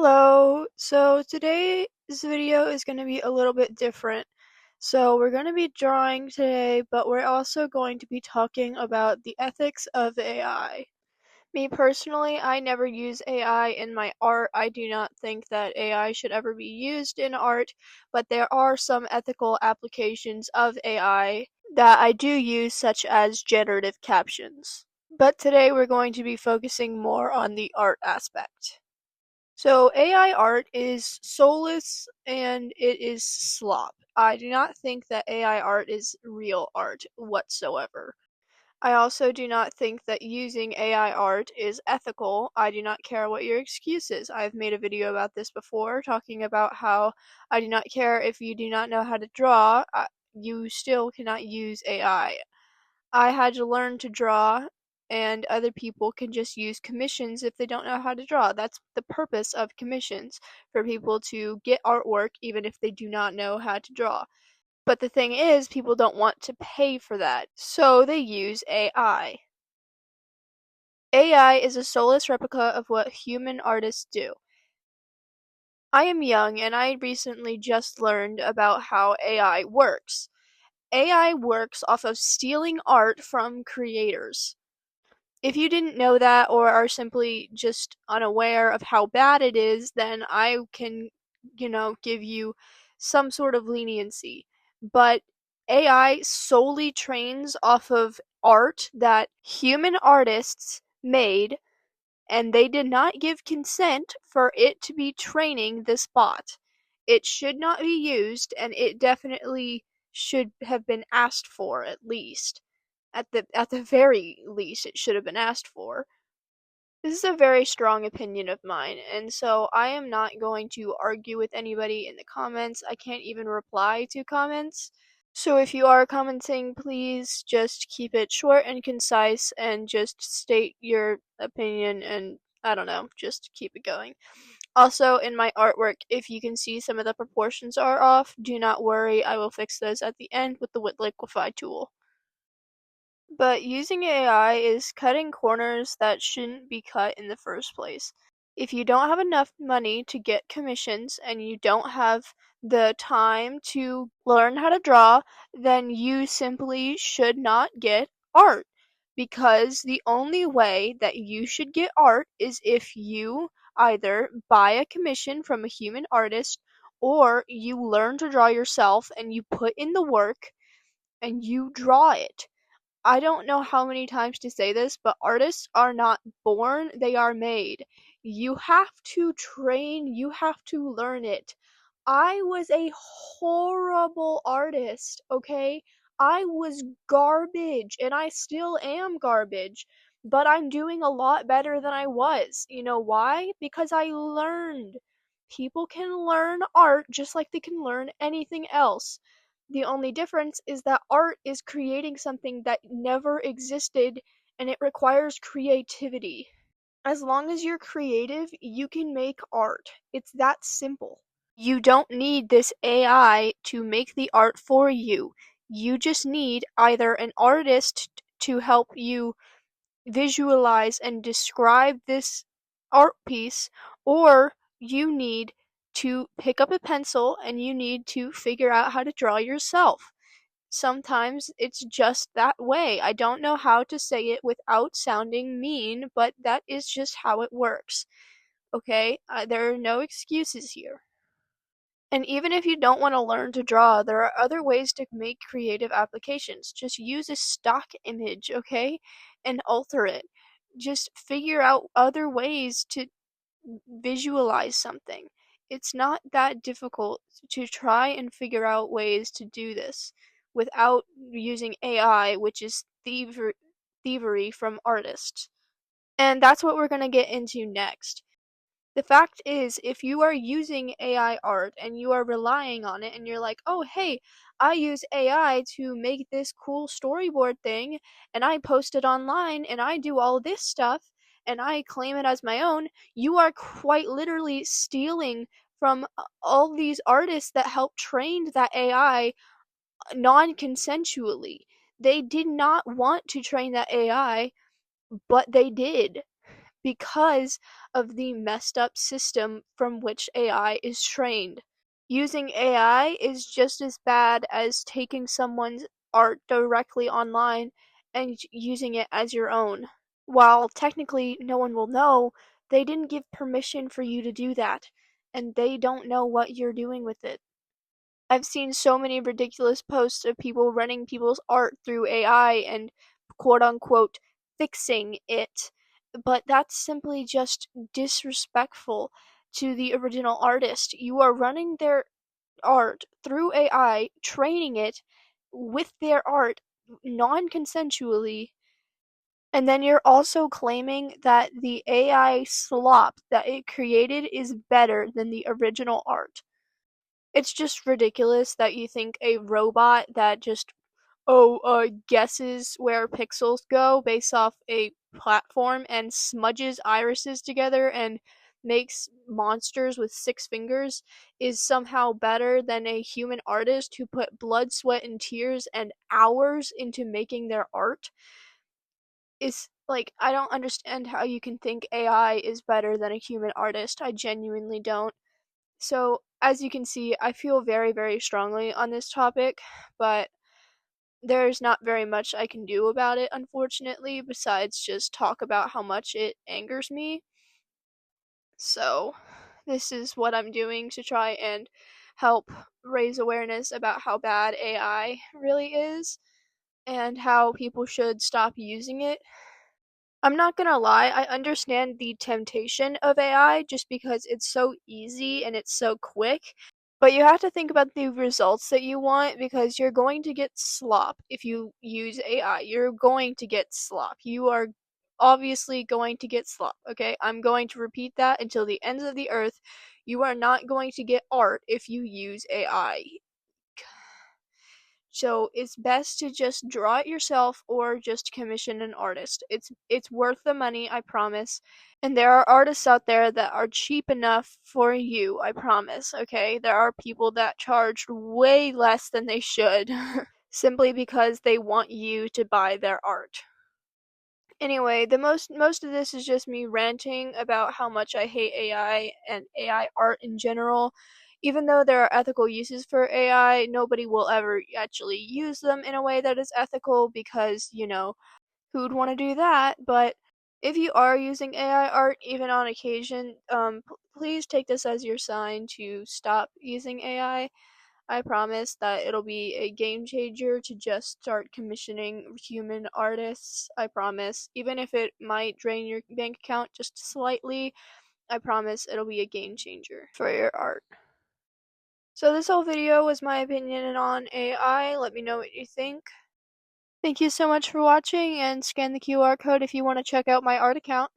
Hello. So today's video is going to be a little bit different. So we're going to be drawing today, but we're also going to be talking about the ethics of AI. Me personally, I never use AI in my art. I do not think that AI should ever be used in art, but there are some ethical applications of AI that I do use, such as generative captions. But today we're going to be focusing more on the art aspect. So AI art is soulless and it is slop. I do not think that AI art is real art whatsoever. I also do not think that using AI art is ethical. I do not care what your excuse is. I've made a video about this before, talking about how I do not care if you do not know how to draw, you still cannot use AI. I had to learn to draw, and other people can just use commissions if they don't know how to draw. That's the purpose of commissions, for people to get artwork even if they do not know how to draw. But the thing is, people don't want to pay for that, so they use AI. AI is a soulless replica of what human artists do. I am young and I recently just learned about how AI works. AI works off of stealing art from creators. If you didn't know that or are simply just unaware of how bad it is, then I can, give you some sort of leniency. But AI solely trains off of art that human artists made, and they did not give consent for it to be training this bot. It should not be used, and it definitely should have been asked for, at least. At the very least, it should have been asked for. This is a very strong opinion of mine, and so I am not going to argue with anybody in the comments. I can't even reply to comments. So if you are commenting, please just keep it short and concise and just state your opinion and, I don't know, just keep it going. Also, in my artwork, if you can see some of the proportions are off, do not worry, I will fix those at the end with the liquify tool. But using AI is cutting corners that shouldn't be cut in the first place. If you don't have enough money to get commissions and you don't have the time to learn how to draw, then you simply should not get art. Because the only way that you should get art is if you either buy a commission from a human artist or you learn to draw yourself and you put in the work and you draw it. I don't know how many times to say this, but artists are not born, they are made. You have to train, you have to learn it. I was a horrible artist, okay? I was garbage, and I still am garbage, but I'm doing a lot better than I was. You know why? Because I learned. People can learn art just like they can learn anything else. The only difference is that art is creating something that never existed and it requires creativity. As long as you're creative, you can make art. It's that simple. You don't need this AI to make the art for you. You just need either an artist to help you visualize and describe this art piece, or you need to pick up a pencil and you need to figure out how to draw yourself. Sometimes it's just that way. I don't know how to say it without sounding mean, but that is just how it works. Okay? There are no excuses here. And even if you don't want to learn to draw, there are other ways to make creative applications. Just use a stock image, okay? And alter it. Just figure out other ways to visualize something. It's not that difficult to try and figure out ways to do this without using AI, which is thievery from artists. And that's what we're going to get into next. The fact is, if you are using AI art and you are relying on it and you're like, oh, hey, I use AI to make this cool storyboard thing and I post it online and I do all this stuff and I claim it as my own, you are quite literally stealing from all these artists that helped train that AI non consensually. They did not want to train that AI, but they did. because of the messed up system from which AI is trained. Using AI is just as bad as taking someone's art directly online and using it as your own. While technically no one will know, they didn't give permission for you to do that, and they don't know what you're doing with it. I've seen so many ridiculous posts of people running people's art through AI and quote unquote fixing it, but that's simply just disrespectful to the original artist. You are running their art through AI, training it with their art non consensually, and then you're also claiming that the AI slop that it created is better than the original art. It's just ridiculous that you think a robot that just guesses where pixels go based off a platform and smudges irises together and makes monsters with 6 fingers is somehow better than a human artist who put blood, sweat, and tears and hours into making their art. Is like, I don't understand how you can think AI is better than a human artist. I genuinely don't. So, as you can see, I feel very, very strongly on this topic, but there's not very much I can do about it, unfortunately, besides just talk about how much it angers me. So, this is what I'm doing to try and help raise awareness about how bad AI really is and how people should stop using it. I'm not gonna lie, I understand the temptation of AI just because it's so easy and it's so quick. But you have to think about the results that you want because you're going to get slop if you use AI. You're going to get slop. You are obviously going to get slop, okay? I'm going to repeat that until the ends of the earth. You are not going to get art if you use AI. So it's best to just draw it yourself or just commission an artist. It's worth the money, I promise. And there are artists out there that are cheap enough for you, I promise, okay? There are people that charge way less than they should simply because they want you to buy their art. Anyway, the most of this is just me ranting about how much I hate AI and AI art in general. Even though there are ethical uses for AI, nobody will ever actually use them in a way that is ethical because, who'd want to do that? But if you are using AI art, even on occasion, please take this as your sign to stop using AI. I promise that it'll be a game changer to just start commissioning human artists. I promise. Even if it might drain your bank account just slightly, I promise it'll be a game changer for your art. So this whole video was my opinion on AI. Let me know what you think. Thank you so much for watching, and scan the QR code if you want to check out my art account.